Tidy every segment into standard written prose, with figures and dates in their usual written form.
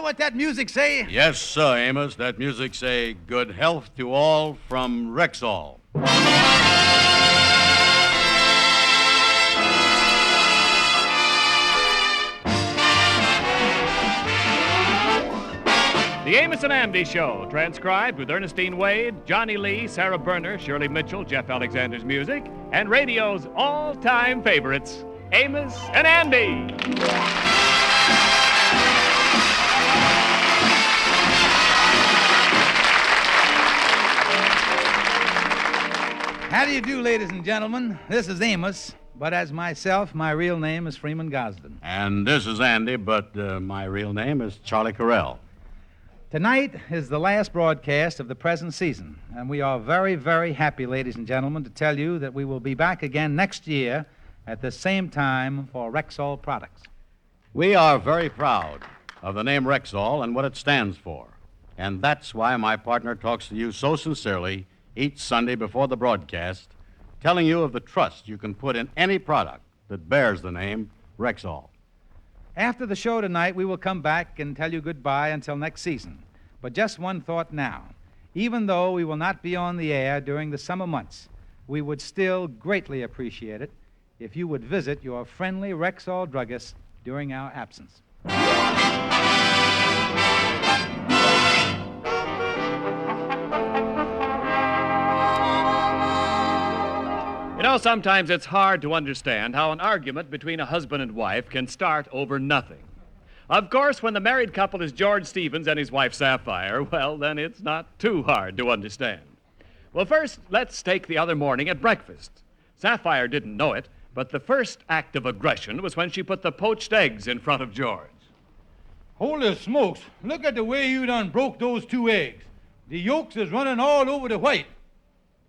what that music say? Yes, sir, Amos. That music say, good health to all from Rexall. The Amos and Andy Show, transcribed with Ernestine Wade, Johnny Lee, Sarah Berner, Shirley Mitchell, Jeff Alexander's music, and radio's all-time favorites, Amos and Andy. How do you do, ladies and gentlemen? This is Amos, but as myself, my real name is Freeman Gosden. And this is Andy, but my real name is Charlie Carell. Tonight is the last broadcast of the present season, and we are very, very happy, ladies and gentlemen, to tell you that we will be back again next year at the same time for Rexall products. We are very proud of the name Rexall and what it stands for. And that's why my partner talks to you so sincerely each Sunday before the broadcast, telling you of the trust you can put in any product that bears the name Rexall. After the show tonight, we will come back and tell you goodbye until next season. But just one thought now. Even though we will not be on the air during the summer months, we would still greatly appreciate it if you would visit your friendly Rexall druggist during our absence. You know, sometimes it's hard to understand how an argument between a husband and wife can start over nothing. Of course, when the married couple is George Stevens and his wife Sapphire, well, then it's not too hard to understand. Well, first, let's take the other morning at breakfast. Sapphire didn't know it, but the first act of aggression was when she put the poached eggs in front of George. Holy smokes, look at the way you done broke those 2 eggs. The yolks is running all over the white.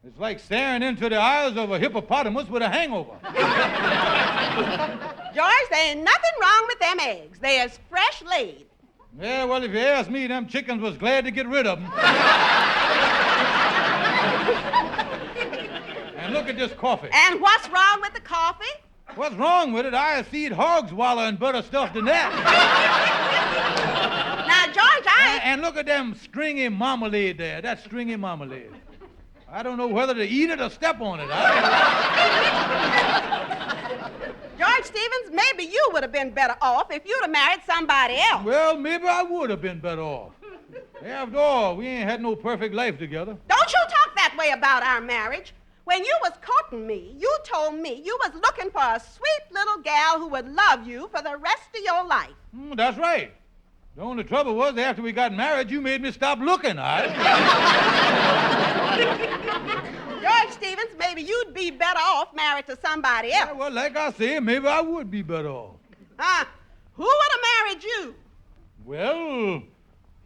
It's like staring into the eyes of a hippopotamus with a hangover. George, there ain't nothing wrong with them eggs. They is fresh laid. Yeah, well, if you ask me, them chickens was glad to get rid of them. And look at this coffee. And what's wrong with the coffee? What's wrong with it? I feed hogs while in better stuff than that. Now, George, And look at them stringy marmalade there. That stringy marmalade. I don't know whether to eat it or step on it. George Stevens, maybe you would have been better off if you'd have married somebody else. Well, maybe I would have been better off. After all, we ain't had no perfect life together. Don't you talk that way about our marriage. When you was courting me, you told me you was looking for a sweet little gal who would love you for the rest of your life. That's right. The only trouble was after we got married, you made me stop looking, George Stevens, maybe you'd be better off married to somebody else. Yeah, well, like I said, maybe I would be better off. Who would have married you? Well,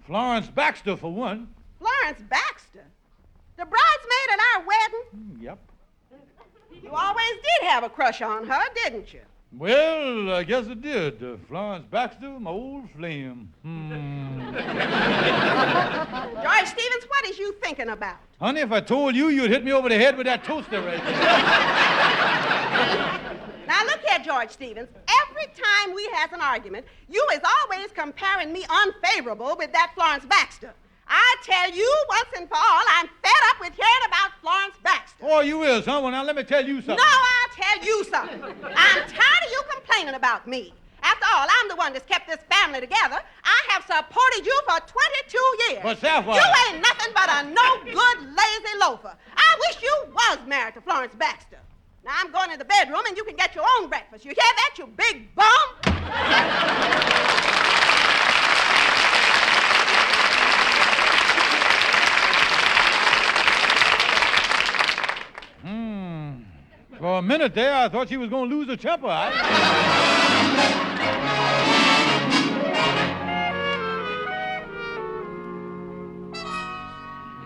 Florence Baxter, for one. Florence Baxter? The bridesmaid at our wedding? Yep. You always did have a crush on her, didn't you? Well, I guess it did. Florence Baxter, my old flame. George Stevens, what is you thinking about? Honey, if I told you, you'd hit me over the head with that toaster right there. Now, look here, George Stevens. Every time we has an argument, you is always comparing me unfavorable with that Florence Baxter. I tell you once and for all, I'm fed up with hearing about Florence Baxter. Oh, you is, huh? Well, now let me tell you something. No, I'll tell you something. I'm tired of you complaining about me. After all, I'm the one that's kept this family together. I have supported you for 22 years. But Sapphire... You ain't nothing but a no-good, lazy loafer. I wish you was married to Florence Baxter. Now, I'm going in the bedroom, and you can get your own breakfast. You hear that, you big bum? For a minute there, I thought she was going to lose her temper.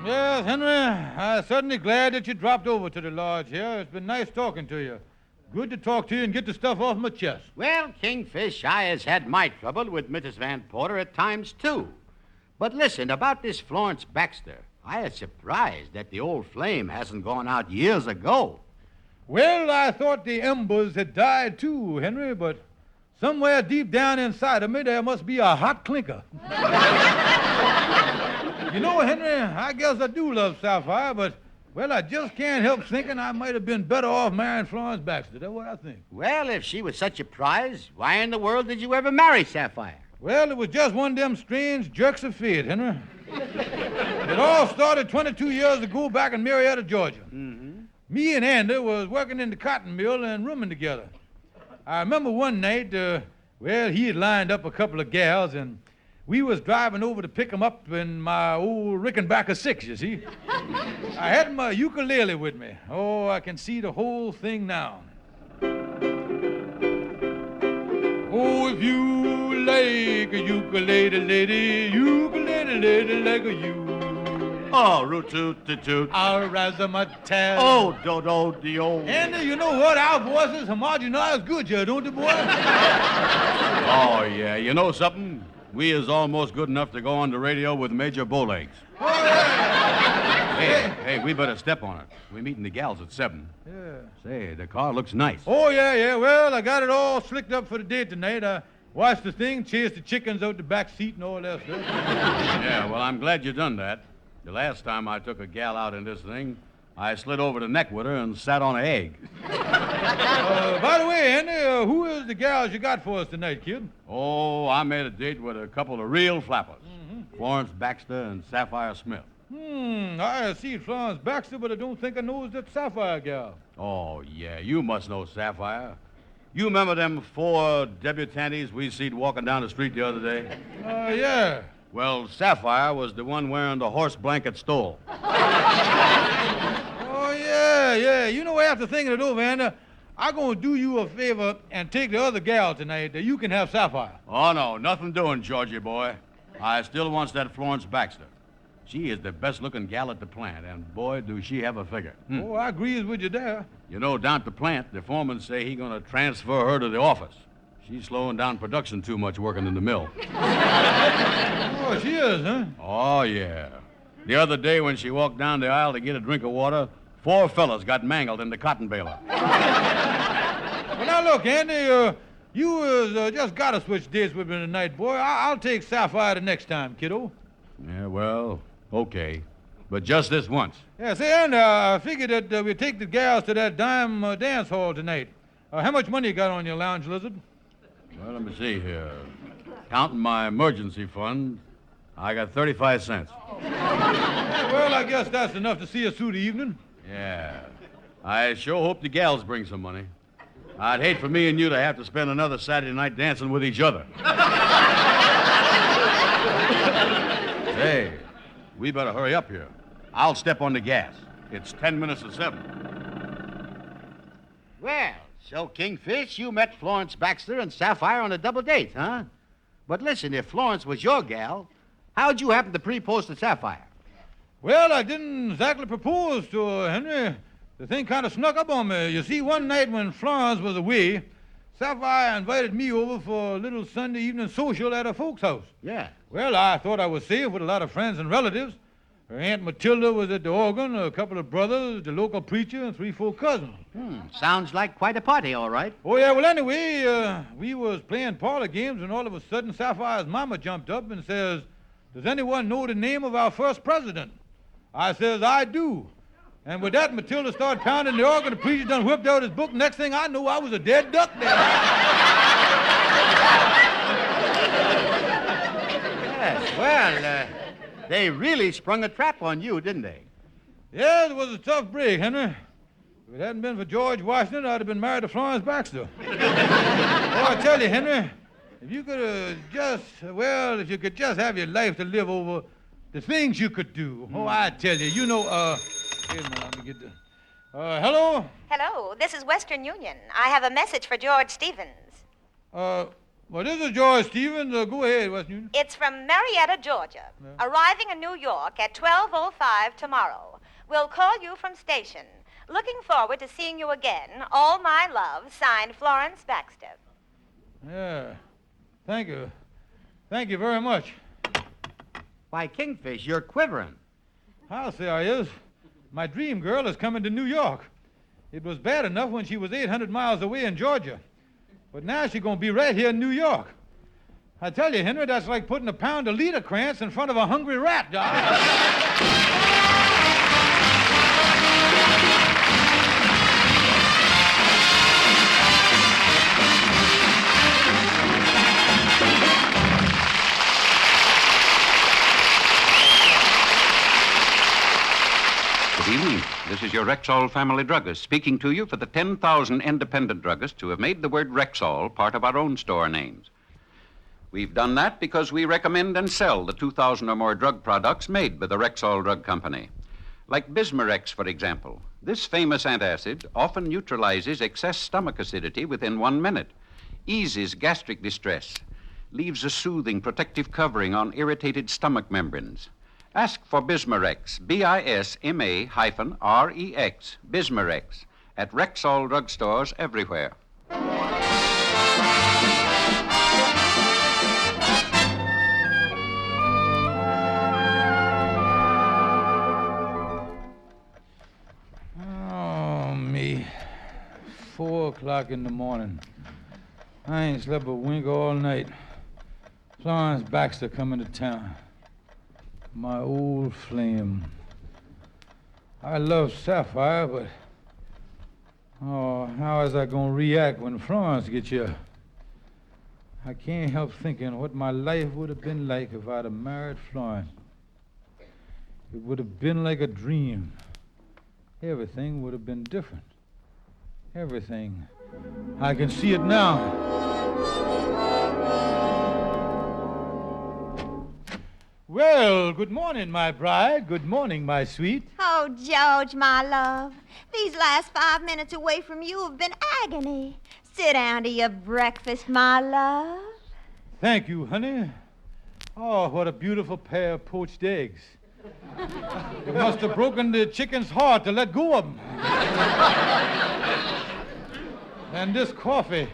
Yes, Henry, I'm certainly glad that you dropped over to the lodge here. It's been nice talking to you. Good to talk to you and get the stuff off my chest. Well, Kingfish, I has had my trouble with Mrs. Van Porter at times, too. But listen, about this Florence Baxter, I is surprised that the old flame hasn't gone out years ago. Well, I thought the embers had died, too, Henry, but Somewhere deep down inside of me, there must be a hot clinker. You know, Henry, I guess I do love Sapphire, but, well, I just can't help thinking I might have been better off marrying Florence Baxter. That's what I think. Well, if she was such a prize, why in the world did you ever marry Sapphire? Well, it was just one of them strange jerks of fate, Henry. It all started 22 years ago back in Marietta, Georgia. Mm-hmm. Me and Andy was working in the cotton mill and rooming together. I remember one night, he had lined up a couple of gals, and we was driving over to pick 'em up in my old Rickenbacker 6, you see. I had my ukulele with me. Oh, I can see the whole thing now. Oh, if you like a ukulele lady, ukulele lady like a you. Oh, root-toot-toot-toot. I'll razzmatazz. Oh, do-do-de-o. Andy, you know what? Our voices homogenize good here, don't they, boy? Oh, yeah. You know something? We is almost good enough to go on the radio with Major Bowlegs. Oh, yeah. Hey, we better step on it. We're meeting the gals at 7. Yeah. Say, the car looks nice. Oh, yeah. Well, I got it all slicked up for the date tonight. I washed the thing, chased the chickens out the back seat and all that stuff. Yeah, well, I'm glad you done that. The last time I took a gal out in this thing, I slid over the neck with her and sat on an egg. By the way, Andy, who is the gals you got for us tonight, kid? Oh, I made a date with a couple of real flappers. Florence Baxter and Sapphire Smith. I see Florence Baxter, but I don't think I knows that Sapphire gal. Oh, yeah, you must know Sapphire. You remember them 4 debutantes we seen walking down the street the other day? Yeah. Well, Sapphire was the one wearing the horse blanket stole. Oh, yeah. You know, after thinking it over, Andy, I'm going to do you a favor and take the other gal tonight. You can have Sapphire. Oh, no, nothing doing, Georgie boy. I still wants that Florence Baxter. She is the best-looking gal at the plant, and boy, do she have a figure. Oh, I agrees with you there. You know, down at the plant, the foreman say he gonna transfer her to the office. She's slowing down production too much working in the mill. Oh, she is, huh? Oh, yeah. The other day when she walked down the aisle to get a drink of water, 4 fellas got mangled in the cotton baler. Well, now, look, Andy, you just got to switch dates with me tonight, boy. I'll take Sapphire the next time, kiddo. Yeah, well, okay. But just this once. Yeah, say, Andy, I figured that we'd take the gals to that dime dance hall tonight. How much money you got on your lounge, Lizard? Well, let me see here. Counting my emergency fund, I got 35 cents. Yeah, well, I guess that's enough to see us through the evening. Yeah. I sure hope the gals bring some money. I'd hate for me and you to have to spend another Saturday night dancing with each other. Hey, we better hurry up here. I'll step on the gas. It's 10 minutes to 7. Well, so, Kingfish, you met Florence Baxter and Sapphire on a double date, huh? But listen, if Florence was your gal, how'd you happen to propose to Sapphire? Well, I didn't exactly propose to her, Henry. The thing kind of snuck up on me. You see, one night when Florence was away, Sapphire invited me over for a little Sunday evening social at her folks' house. Yeah. Well, I thought I was safe with a lot of friends and relatives. Her Aunt Matilda was at the organ, a couple of brothers, the local preacher, and 3-4 cousins. Sounds like quite a party, all right. Oh, yeah, well, anyway, we was playing parlor games, and all of a sudden Sapphire's mama jumped up and says, "Does anyone know the name of our first president?" I says, "I do." And with that, Matilda started pounding the organ. The preacher done whipped out his book. Next thing I knew, I was a dead duck there. Yes, well, they really sprung a trap on you, didn't they? Yeah, it was a tough break, Henry. If it hadn't been for George Washington, I'd have been married to Florence Baxter. Oh, I tell you, Henry, if you could if you could just have your life to live over, the things you could do. Oh, I tell you, wait a minute, let me get the... hello? Hello, this is Western Union. I have a message for George Stevens. Well, this is George Stevens. Go ahead, Western Union. It's from Marietta, Georgia. Yeah. Arriving in New York at 12:05 tomorrow. We'll call you from station. Looking forward to seeing you again. All my love, signed Florence Baxter. Yeah. Thank you. Thank you very much. Why, Kingfish, you're quivering. I'll say I is. My dream girl is coming to New York. It was bad enough when she was 800 miles away in Georgia. But now she's going to be right here in New York. I tell you, Henry, that's like putting a pound of Liederkranz in front of a hungry rat, Doc. Good evening. This is your Rexall family druggist speaking to you for the 10,000 independent druggists who have made the word Rexall part of our own store names. We've done that because we recommend and sell the 2,000 or more drug products made by the Rexall Drug Company. Like Bismarex, for example. This famous antacid often neutralizes excess stomach acidity within 1 minute, eases gastric distress, leaves a soothing protective covering on irritated stomach membranes. Ask for Bismarex, Bisma-Rex, Bismarex, at Rexall drugstores everywhere. Oh, me. 4 o'clock in the morning. I ain't slept a wink all night. Florence Baxter coming to town. My old flame. I love Sapphire, but... Oh, how is I going to react when Florence gets here? I can't help thinking what my life would have been like if I'd have married Florence. It would have been like a dream. Everything would have been different. Everything. I can see it now. Well, good morning, my bride. Good morning, my sweet. Oh, George, my love. These last 5 minutes away from you have been agony. Sit down to your breakfast, my love. Thank you, honey. Oh, what a beautiful pair of poached eggs. It must have broken the chicken's heart to let go of them. And this coffee.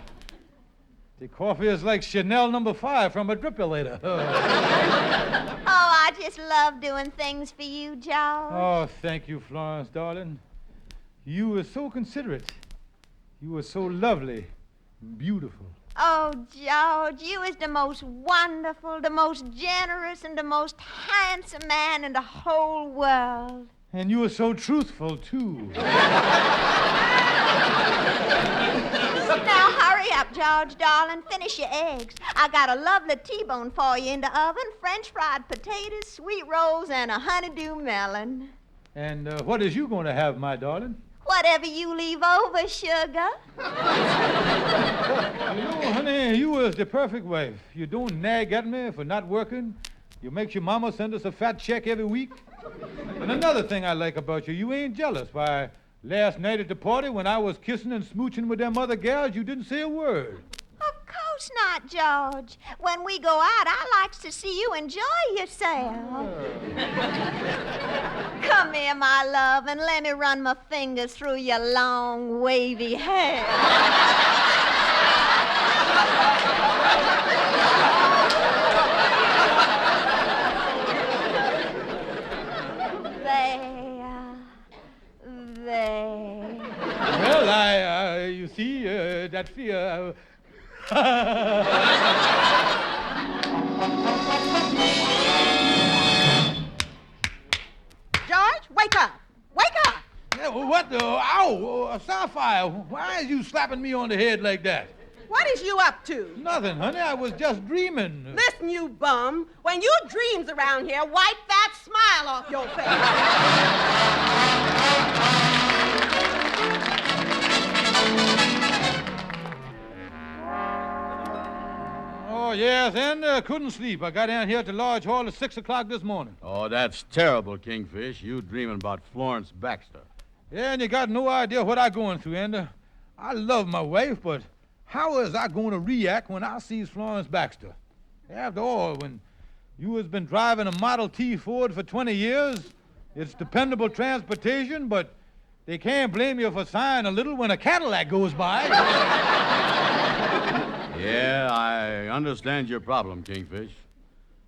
The coffee is like Chanel No. 5 from a dripillator. Oh, I just love doing things for you, George. Oh, thank you, Florence, darling. You were so considerate. You were so lovely, beautiful. Oh, George, you is the most wonderful, the most generous, and the most handsome man in the whole world. And you were so truthful, too. Now, hurry up, George, darling. Finish your eggs. I got a lovely T-bone for you in the oven, French fried potatoes, sweet rolls, and a honeydew melon. And what is you going to have, my darling? Whatever you leave over, sugar. You know, honey, you was the perfect wife. You don't nag at me for not working. You make your mama send us a fat check every week. And another thing I like about you, you ain't jealous. Why, last night at the party when I was kissing and smooching with them other gals, you didn't say a word. Of course not, George. When we go out, I likes to see you enjoy yourself. Come here, my love, and let me run my fingers through your long, wavy hair. There. Well, you see, that fear... George, wake up. Wake up. Yeah, well, what the... Ow! Sapphire, why is you slapping me on the head like that? What is you up to? Nothing, honey. I was just dreaming. Listen, you bum. When you dreams around here, wipe that smile off your face. Oh, yes, and couldn't sleep. I got down here at the Lodge Hall at 6 o'clock this morning. Oh, that's terrible, Kingfish. You dreaming about Florence Baxter. Yeah, and you got no idea what I going through, and I love my wife, but how is I going to react when I sees Florence Baxter? After all, when you has been driving a Model T Ford for 20 years, it's dependable transportation, but they can't blame you for sighing a little when a Cadillac goes by. Yeah, I understand your problem, Kingfish.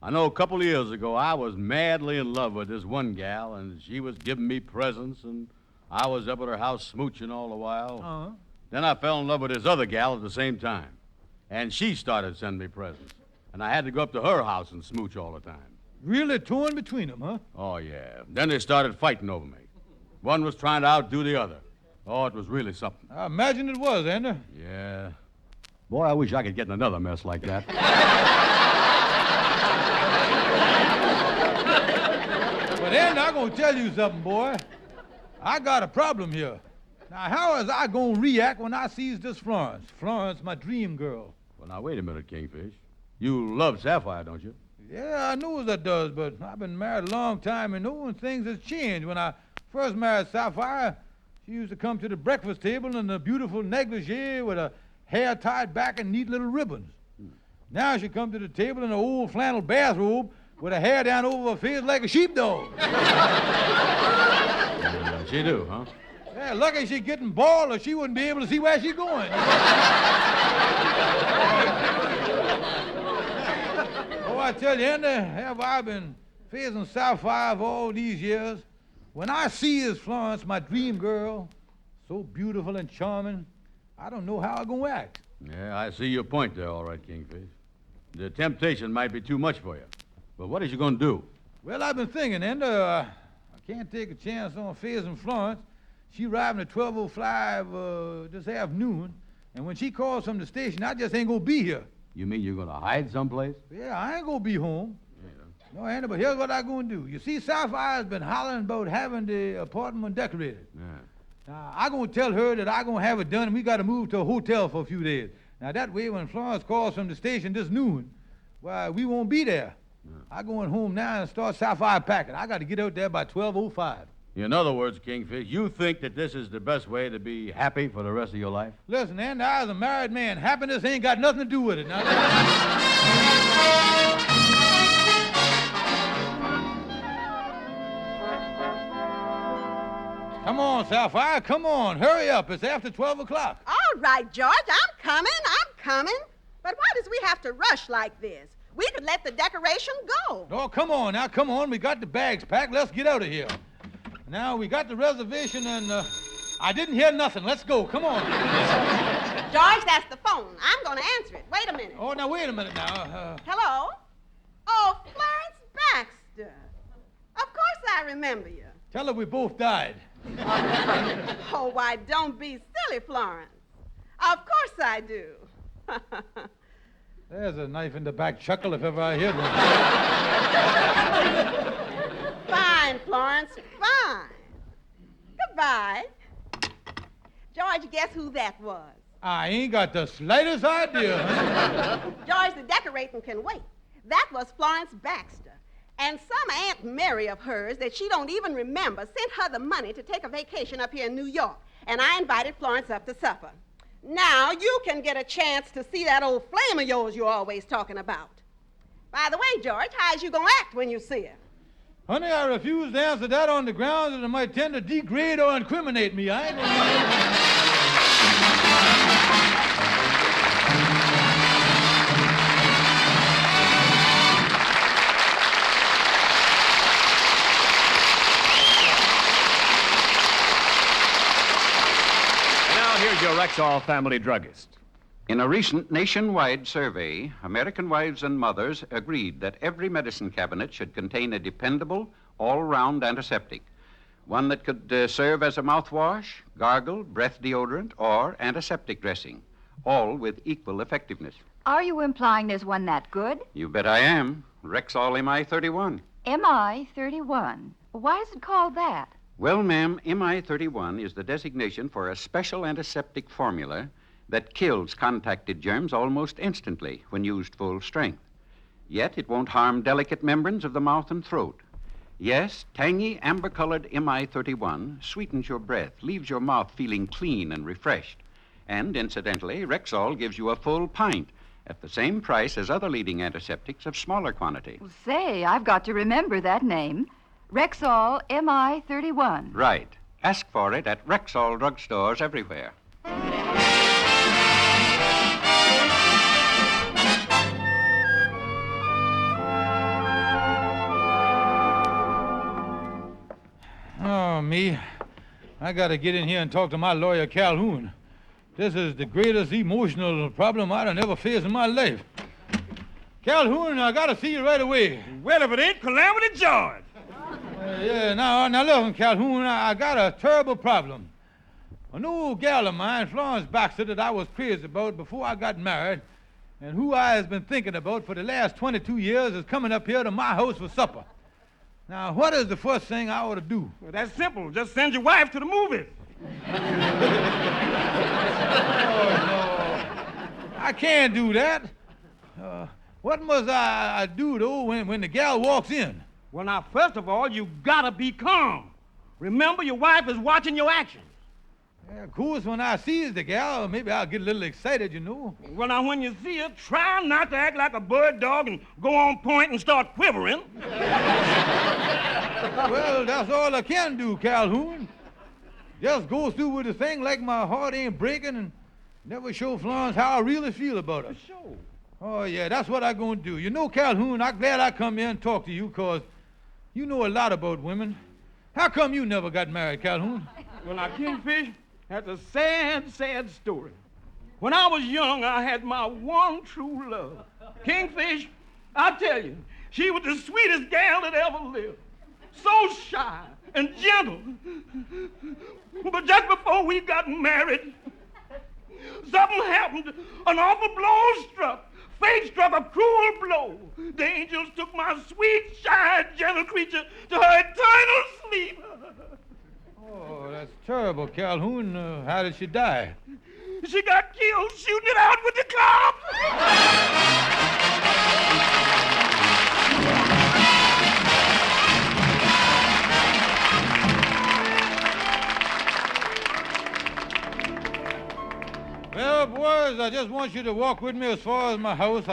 I know a couple of years ago I was madly in love with this one gal, and she was giving me presents, and I was up at her house smooching all the while. Uh-huh. Then I fell in love with this other gal at the same time. And she started sending me presents. And I had to go up to her house and smooch all the time. Really torn between them, huh? Oh, yeah. Then they started fighting over me. One was trying to outdo the other. Oh, it was really something. I imagine it was, Andy. Yeah. Boy, I wish I could get in another mess like that. But Andy, I'm going to tell you something, boy. I got a problem here. Now, how is I going to react when I sees this Florence? Florence, my dream girl. Well, now, wait a minute, Kingfish. You love Sapphire, don't you? Yeah, I know that does, but I've been married a long time and knowing things has changed. When I first married Sapphire, she used to come to the breakfast table in a beautiful negligee with her hair tied back in neat little ribbons. Now she comes to the table in an old flannel bathrobe with her hair down over her face like a sheepdog. She do, huh? Yeah, lucky she's getting bald or she wouldn't be able to see where she's going. Oh, I tell you, Andy, have I been facing Sapphire for all these years? When I see his Florence, my dream girl, so beautiful and charming, I don't know how I'm going to act. Yeah, I see your point there, all right, Kingfish. The temptation might be too much for you. But what is you going to do? Well, I've been thinking, Andy, I can't take a chance on facing Florence. She arriving at 12:05 this afternoon, and when she calls from the station, I just ain't going to be here. You mean you're going to hide someplace? Yeah, I ain't going to be home. No, Andy, but here's what I'm going to do. You see, Sapphire's been hollering about having the apartment decorated. Yeah. Now, I'm going to tell her that I'm going to have it done, and we got to move to a hotel for a few days. Now, that way, when Florence calls from the station this noon, why, we won't be there. Yeah. I'm going home now and start Sapphire packing. I got to get out there by 12:05. In other words, Kingfish, you think that this is the best way to be happy for the rest of your life? Listen, Andy, I was a married man. Happiness ain't got nothing to do with it. Now, come on, Sapphire, come on. Hurry up. It's after 12 o'clock. All right, George, I'm coming. But why does we have to rush like this? We could let the decoration go. Oh, come on now, come on. We got the bags packed. Let's get out of here. Now, we got the reservation and, I didn't hear nothing. Let's go. Come on. George, that's the phone. I'm going to answer it. Wait a minute. Oh, now, wait a minute now. Hello? Oh, Florence Baxter. Of course I remember you. Tell her we both died. Oh, why, don't be silly, Florence. Of course I do. There's a knife in the back chuckle if ever I heard one. Fine, Florence, fine. Goodbye. George, guess who that was? I ain't got the slightest idea. George, the decorating can wait. That was Florence Baxter. And some Aunt Mary of hers that she don't even remember sent her the money to take a vacation up here in New York. And I invited Florence up to supper. Now you can get a chance to see that old flame of yours you're always talking about. By the way, George, how's you gonna act when you see her? Honey, I refuse to answer that on the grounds that it might tend to degrade or incriminate me. I ain't Here's your Rexall family druggist. In a recent nationwide survey, American wives and mothers agreed that every medicine cabinet should contain a dependable, all-round antiseptic, one that could serve as a mouthwash, gargle, breath deodorant, or antiseptic dressing, all with equal effectiveness. Are you implying there's one that good? You bet I am. Rexall MI-31. MI-31. Why is it called that? Well, ma'am, MI-31 is the designation for a special antiseptic formula that kills contacted germs almost instantly when used full strength. Yet it won't harm delicate membranes of the mouth and throat. Yes, tangy, amber-colored MI-31 sweetens your breath, leaves your mouth feeling clean and refreshed. And incidentally, Rexall gives you a full pint at the same price as other leading antiseptics of smaller quantity. Well, say, I've got to remember that name. Rexall MI-31. Right. Ask for it at Rexall drugstores everywhere. Oh, me. I got to get in here and talk to my lawyer, Calhoun. This is the greatest emotional problem I'd have ever faced in my life. Calhoun, I gotta see you right away. Well, if it ain't Calamity George. Now listen, Calhoun, I got a terrible problem. An old gal of mine, Florence Baxter, that I was crazy about before I got married, and who I has been thinking about for the last 22 years, is coming up here to my house for supper. Now, what is the first thing I ought to do? Well, that's simple. Just send your wife to the movies. Oh, no. I can't do that. What must I do, though, when the gal walks in? Well, now, first of all, you gotta be calm. Remember, your wife is watching your actions. Yeah, of course, when I sees the gal, maybe I'll get a little excited, you know. Well, now, when you see her, try not to act like a bird dog and go on point and start quivering. Well, that's all I can do, Calhoun. Just go through with the thing like my heart ain't breaking and never show Florence how I really feel about her. Sure. Oh, yeah, that's what I'm going to do. You know, Calhoun, I'm glad I come here and talk to you because you know a lot about women. How come you never got married, Calhoun? Well, now, Kingfish, that's a sad, sad story. When I was young, I had my one true love. Kingfish, I tell you, she was the sweetest gal that ever lived. So shy and gentle. But just before we got married, something happened. An awful blow struck. Fate struck a cruel blow. The angels took my sweet, shy, gentle creature to her eternal sleep. Oh, that's terrible, Calhoun. How did she die? She got killed shooting it out with the club. Well, boys, I just want you to walk with me as far as my house.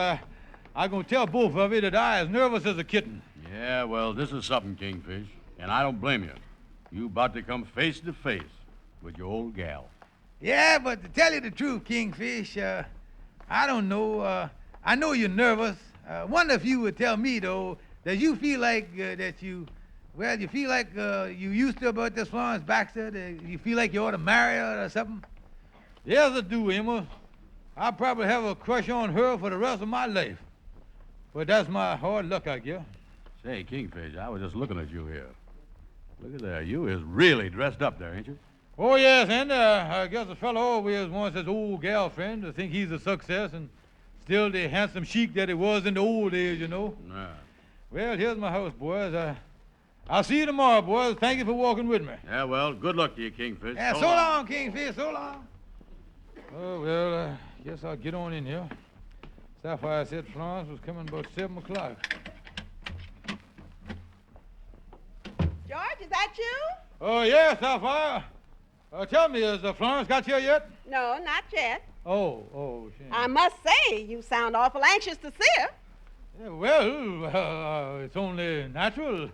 I'm going to tell both of you that I as nervous as a kitten. Yeah, well, this is something, Kingfish, and I don't blame you. You about to come face to face with your old gal. Yeah, but to tell you the truth, Kingfish, I don't know. I know you're nervous. Wonder if you would tell me, though, that you feel like you feel like you used to about this Florence Baxter? That you feel like you ought to marry her or something? Yes, I do, Emma. I'll probably have a crush on her for the rest of my life. But that's my hard luck, I guess. Say, Kingfish, I was just looking at you here. Look at there. You is really dressed up there, ain't you? Oh, yes, and I guess a fellow always wants his old gal friend to think he's a success and still the handsome chic that he was in the old days, you know. Yeah. Well, here's my house, boys. I'll see you tomorrow, boys. Thank you for walking with me. Yeah, well, good luck to you, Kingfish. Yeah, so long, Kingfish, so long. Oh, well, guess I'll get on in here. Sapphire said Florence was coming about 7 o'clock. George, is that you? Oh, yeah, Sapphire. Tell me, has Florence got here yet? No, not yet. Oh, shame. I must say, you sound awful anxious to see her. Yeah, well, it's only natural.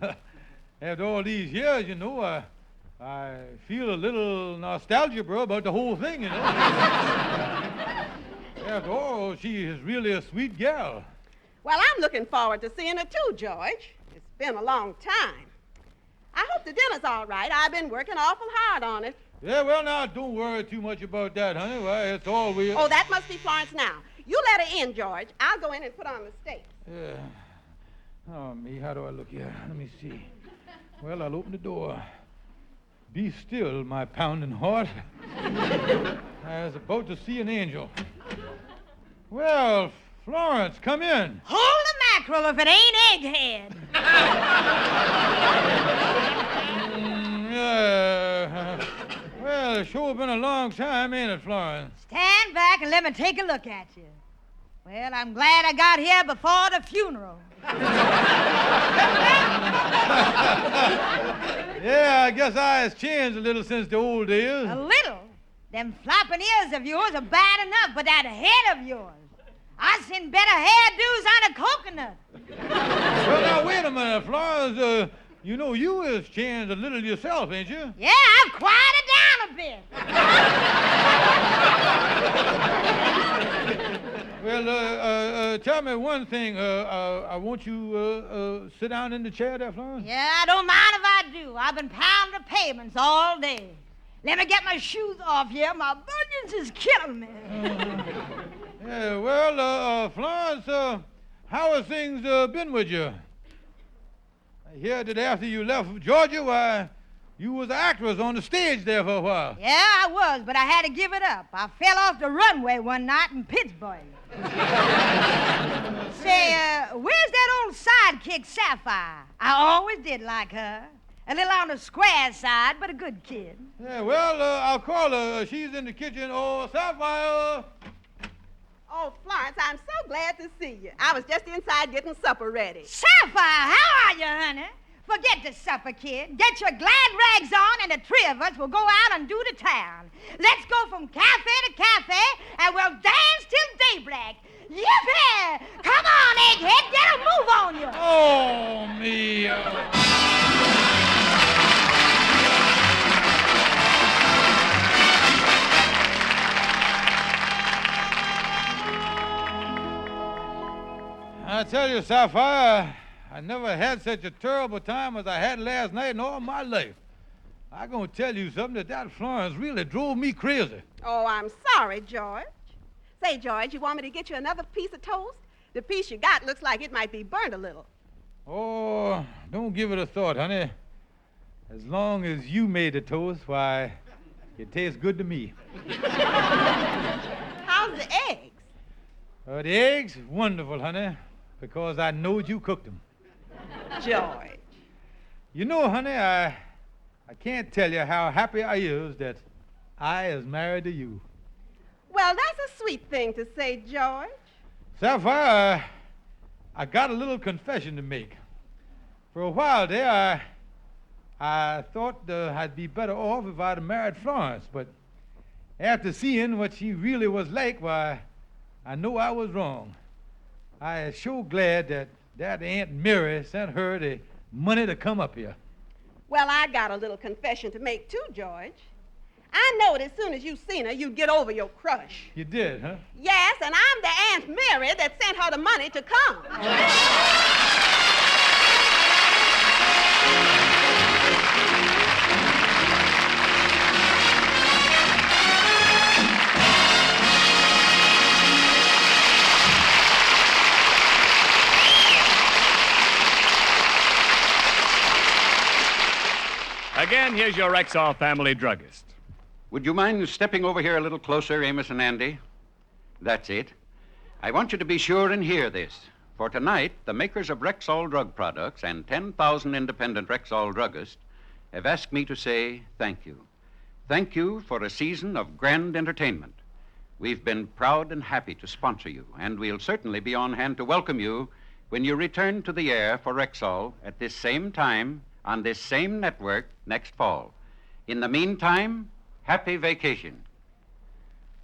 After all these years, you know, I feel a little nostalgia, bro, about the whole thing, you know. After all, she is really a sweet gal. Well, I'm looking forward to seeing her too, George. It's been a long time. I hope the dinner's all right. I've been working awful hard on it. Yeah, well, now, don't worry too much about that, honey. Why, it's all we... Oh, that must be Florence now. You let her in, George. I'll go in and put on the steak. Yeah. Oh, me, how do I look here? Let me see. Well, I'll open the door. Be still, my pounding heart. I was about to see an angel. Well, Florence, come in. Hold the mackerel if it ain't Egghead. Yeah. Well, it's sure been a long time, ain't it, Florence? Stand back and let me take a look at you. Well, I'm glad I got here before the funeral. Yeah, I guess I has changed a little since the old days. A little? Them flopping ears of yours are bad enough, but that head of yours. I seen better hairdos on a coconut. Well, now, wait a minute, Florence. You know, you has changed a little yourself, ain't you? Yeah, I've quieted down a bit. Well, tell me one thing. I want you sit down in the chair there, Florence. Yeah, I don't mind if I do. I've been pounding the pavements all day. Let me get my shoes off here. My bunions is killing me. Yeah, well, Florence, how have things been with you? I hear that after you left Georgia, why, you was an actress on the stage there for a while. Yeah, I was, but I had to give it up. I fell off the runway one night in Pittsburgh. Say, where's that old sidekick, Sapphire? I always did like her. A little on the square side, but a good kid. Yeah, well, I'll call her. She's in the kitchen. Oh, Sapphire. Oh, Florence, I'm so glad to see you. I was just inside getting supper ready. Sapphire, how are you, honey? Forget the supper, kid. Get your glad rags on, and the three of us will go out and do the town. Let's go from cafe to cafe, and we'll dance till daybreak. Yippee! Come on, egghead, get a move on you. Oh, me. I tell you, Sapphire, I never had such a terrible time as I had last night in all my life. I'm going to tell you something that Florence really drove me crazy. Oh, I'm sorry, George. Say, George, you want me to get you another piece of toast? The piece you got looks like it might be burnt a little. Oh, don't give it a thought, honey. As long as you made the toast, why, it tastes good to me. How's the eggs? The eggs, wonderful, honey, because I knowed you cooked them. George. You know, honey, I can't tell you how happy I is that I is married to you. Well, that's a sweet thing to say, George. Sapphire, I got a little confession to make. For a while there, I thought I'd be better off if I'd married Florence, but after seeing what she really was like, why, I know I was wrong. I am so glad that Aunt Mary sent her the money to come up here. Well, I got a little confession to make, too, George. I knowed as soon as you seen her, you'd get over your crush. You did, huh? Yes, and I'm the Aunt Mary that sent her the money to come. Again, here's your Rexall family druggist. Would you mind stepping over here a little closer, Amos and Andy? That's it. I want you to be sure and hear this. For tonight, the makers of Rexall drug products and 10,000 independent Rexall druggists have asked me to say thank you. Thank you for a season of grand entertainment. We've been proud and happy to sponsor you, and we'll certainly be on hand to welcome you when you return to the air for Rexall at this same time on this same network next fall. In the meantime, happy vacation.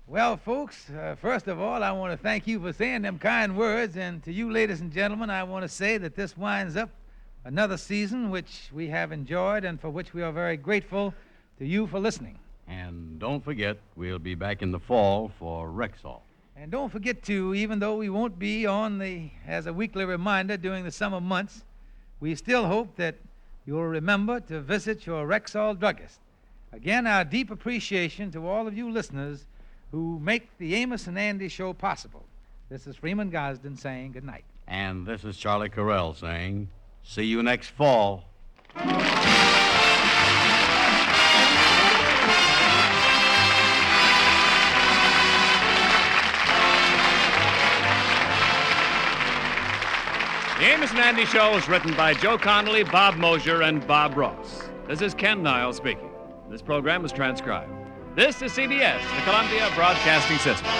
Well, folks, first of all, I want to thank you for saying them kind words, and to you, ladies and gentlemen, I want to say that this winds up another season which we have enjoyed and for which we are very grateful to you for listening. And don't forget, we'll be back in the fall for Rexall. And don't forget, too, even though we won't be on as a weekly reminder during the summer months, we still hope that you'll remember to visit your Rexall druggist. Again, our deep appreciation to all of you listeners who make the Amos and Andy show possible. This is Freeman Gosden saying good night. And this is Charlie Carell saying, see you next fall. The Amos and Andy Show is written by Joe Connolly, Bob Mosier, and Bob Ross. This is Ken Niles speaking. This program is transcribed. This is CBS, the Columbia Broadcasting System.